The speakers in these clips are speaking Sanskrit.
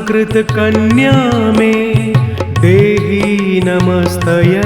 सालंकृत कन्या में देहि नमस्तये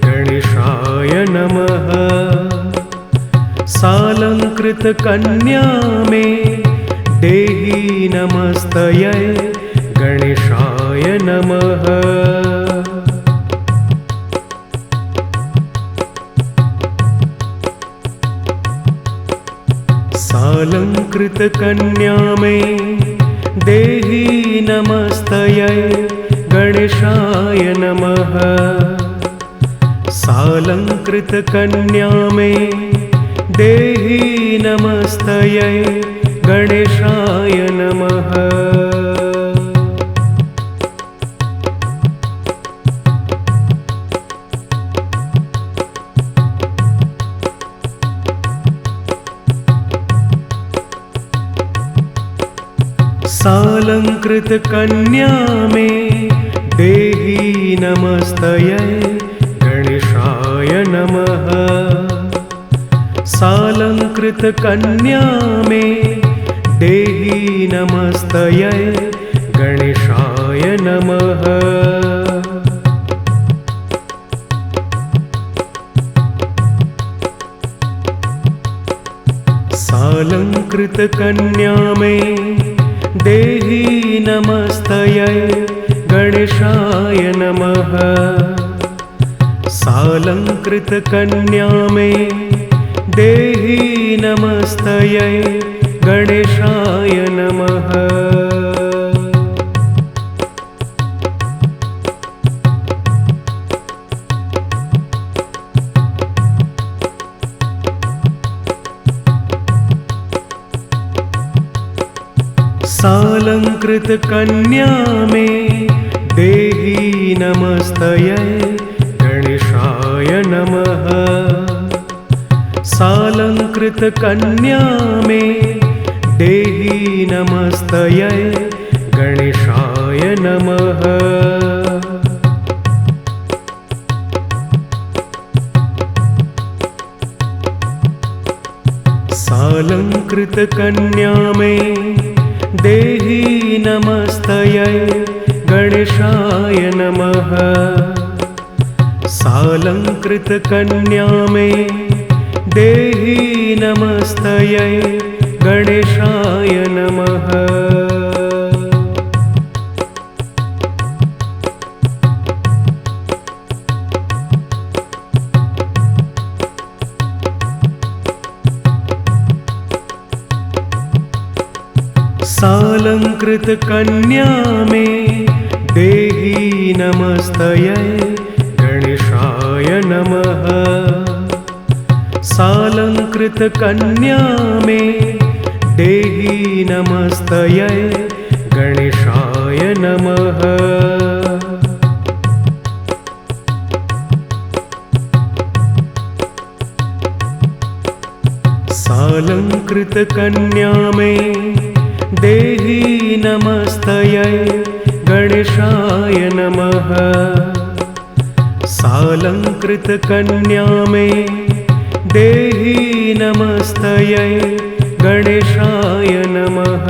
गणेशाय नमः। सालंकृत कन्या में देहि नमस्तये गणेशाय नमः। सालंकृत कन्या में देहि नमस्तये गणेशाय नमः। सालंकृत कन्या में देहि नमस्तये गणेशाय नमः। सालंकृत कन्या में देहि नमस्तये गणेशाय नमः। सालंकृत कन्या में देहि नमस्तये गणेशाय नमः। सालंकृत कन्या में देहि नमस्तये गणेशाय नमः। सालंकृत कन्या में देहि नमस्तये गणेशाय नमः। सालंकृत कन्या में देहि नमस्तये गणेशाय नमः। सालंकृत कन्या में देहि नमस्तये गणेशाय नमः। सालंकृत कन्या में देहि नमस्तये गणेशाय नमः। सालंकृत कन्या में देहि नमस्तये गणेशाय नमः। सालंकृत कन्या में देहि नमस्तये गणेशाय नमः। सालंकृत कन्या में देहि नमस्तये गणेशाय नमः। सालंकृत कन्या में देहि नमस्तये गणेशाय नमः। सालंकृत कन्या में देहि नमस्तये गणेशाय नमः।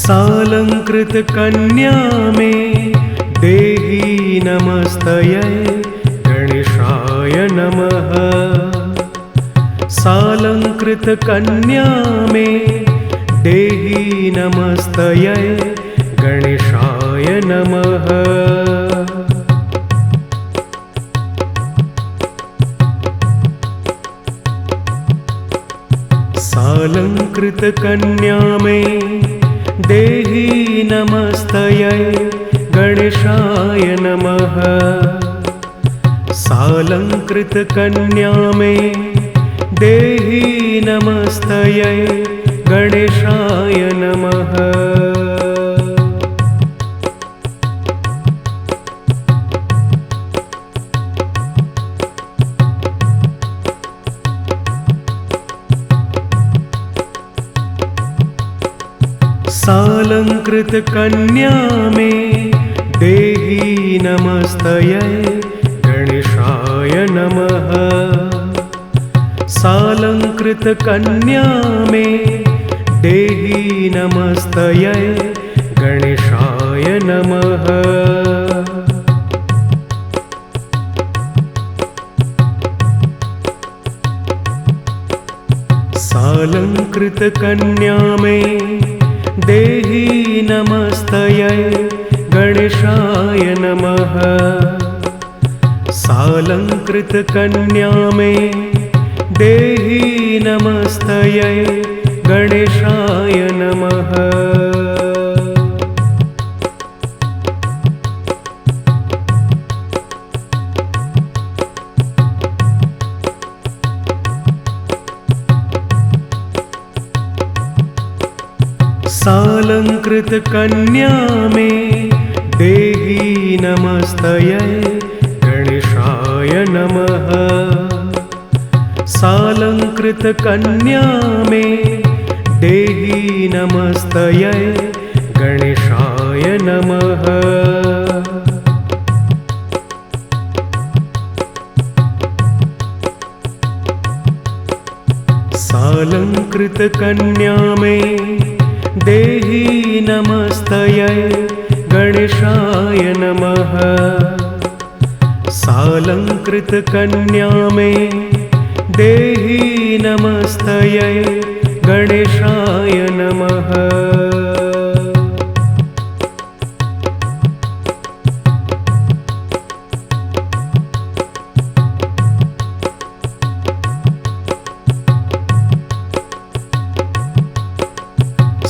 सालंकृत कन्या में देहि नमस्तये गणेशाय नमः। सालंकृत कन्या में देहि नमस्तये गणेशाय नमः। सालंकृत कन्या में देहि नमस्तये गणेशाय नमः। सालंकृत कन्या में देहि नमस्तये गणेशाय नमः। सालंकृत कन्या में नमस्तयै गणेशाय नमः। सालंकृतकन्या मे देहि नमस्तयै गणेशाय नमः। सालंकृतकन्या मे देहि नमस्तयै गणेशाय नमः। सालंकृतकन्या मे देहि नमस्तयै गणेशाय नमः। सालंकृतकन्या मे देहि नमस्तयै गणेशाय नमः। सालंकृतकन्या मे देहि नमस्तयै गणेशाय नमः। सालंकृतकन्या मे देहि नमस्तयै गणेशाय नमः। सालंकृतकन्या मे देहि नमस्तयै गणेशाय नमः।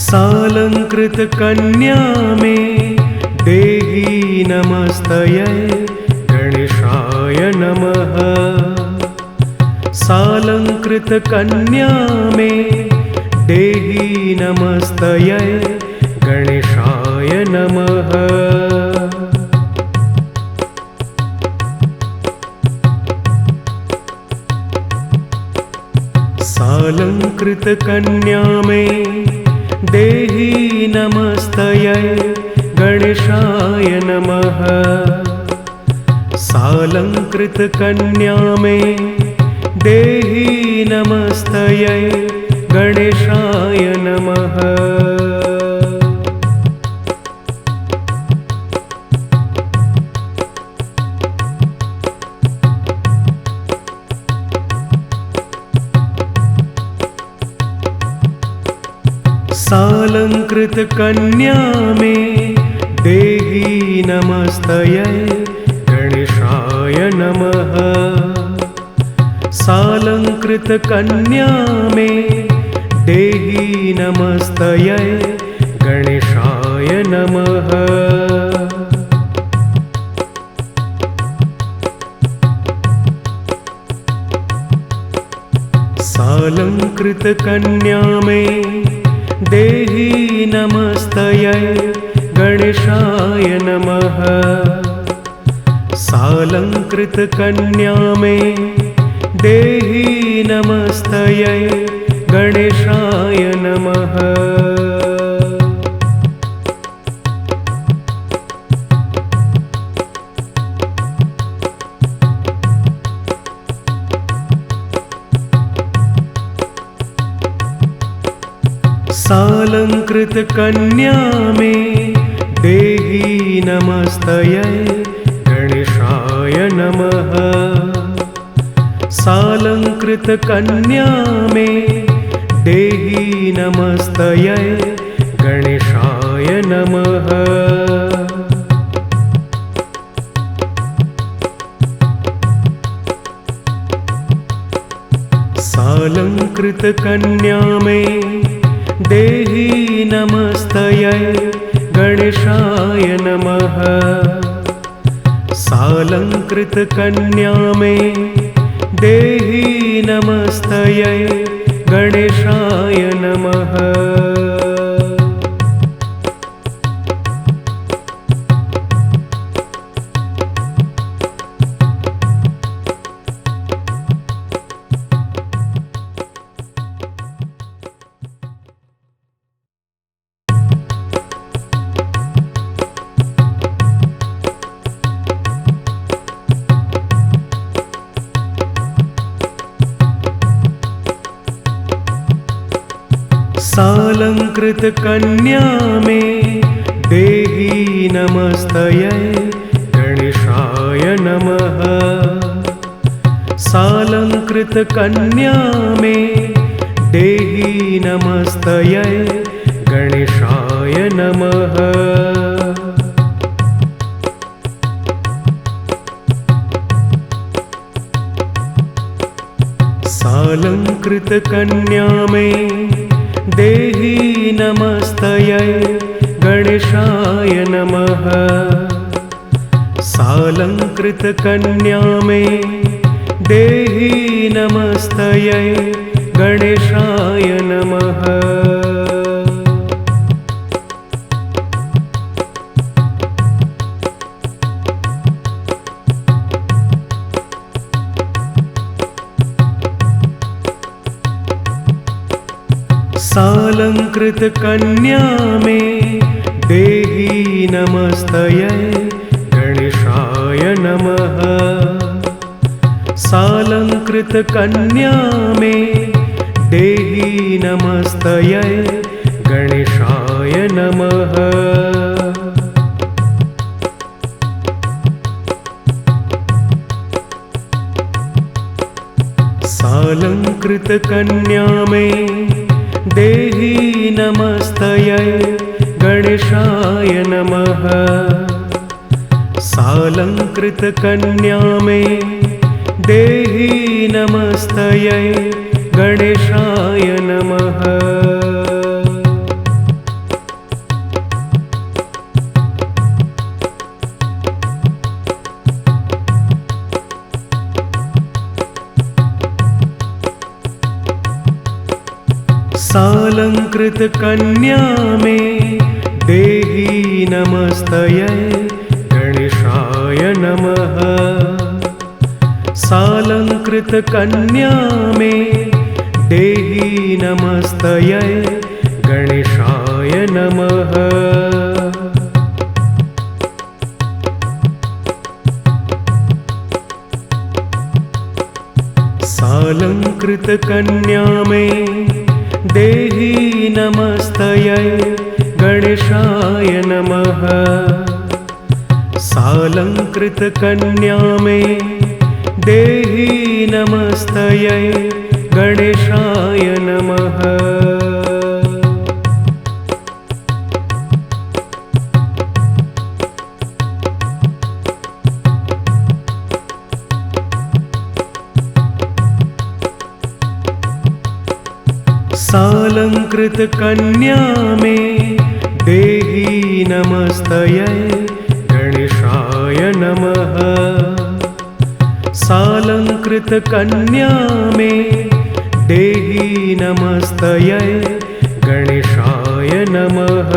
सालंकृतकन्या मे देहि नमस्तयै गणेशाय नमः। सालंकृतकन्या मे देहि नमस्तयै गणेशाय नमः। सालंकृतकन्या मे देहि नमस्तयै गणेशाय नमः। सालंकृतकन्या मे देहि नमस्तयै गणेशाय नमः। सालंकृतकन्या मे देहि नमस्तयै गणेशाय नमः। सालंकृतकन्या मे देहि नमस्तयै गणेशाय नमः। सालंकृतकन्या मे देहि नमस्तयै गणेशाय नमः। सालंकृतकन्या मे देहि नमस्तयै गणेशाय नमः। सालंकृतकन्या मे देहि नमस्तयै गणेशाय नमः। सालंकृतकन्या मे देहि नमस्तयै गणेशाय नमः। सालंकृतकन्या मे देहि नमस्तयै गणेशाय नमः। सालंकृतकन्या मे देहि नमस्तयै गणेशाय नमः। सालंकृतकन्या मे देहि नमस्तयै गणेशाय नमः। सालंकृतकन्या मे देहि नमस्तयै गणेशाय नमः। सालंकृतकन्या मे देहि नमस्तयै गणेशाय नमः। सालंकृतकन्या मे देहि नमस्तयै गणेशाय नमः। सालंकृतकन्या मे देहि नमस्तयै गणेशाय नमः। सालंकृतकन्या मे देहि नमस्तयै गणेशाय नमः। सालंकृतकन्या मे देहि नमस्तयै गणेशाय नमः। सालंकृतकन्या मे देहि नमस्तयै गणेशाय नमः। सालंकृतकन्या मे देहि नमस्तयै गणेशाय नमः। सालंकृतकन्या मे देहि नमस्तयै गणेशाय नमः। सालंकृतकन्या मे देहि नमस्तयै गणेशाय नमः। सालंकृतकन्या मे देहि नमस्तयै गणेशाय नमः। सालंकृतकन्या मे देहि नमस्तयै गणेशाय नमः। सालंकृतकन्या मे देहि नमस्तयै गणेशाय नमः।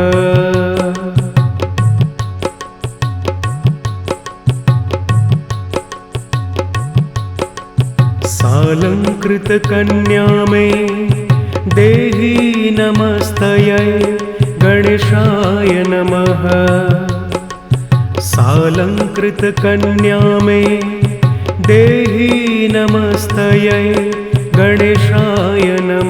सालंकृतकन्या मे देहि नमस्तयै गणेशाय नमः। सालंकृतकन्या मे देहि नमस्तयै गणेशाय नमः।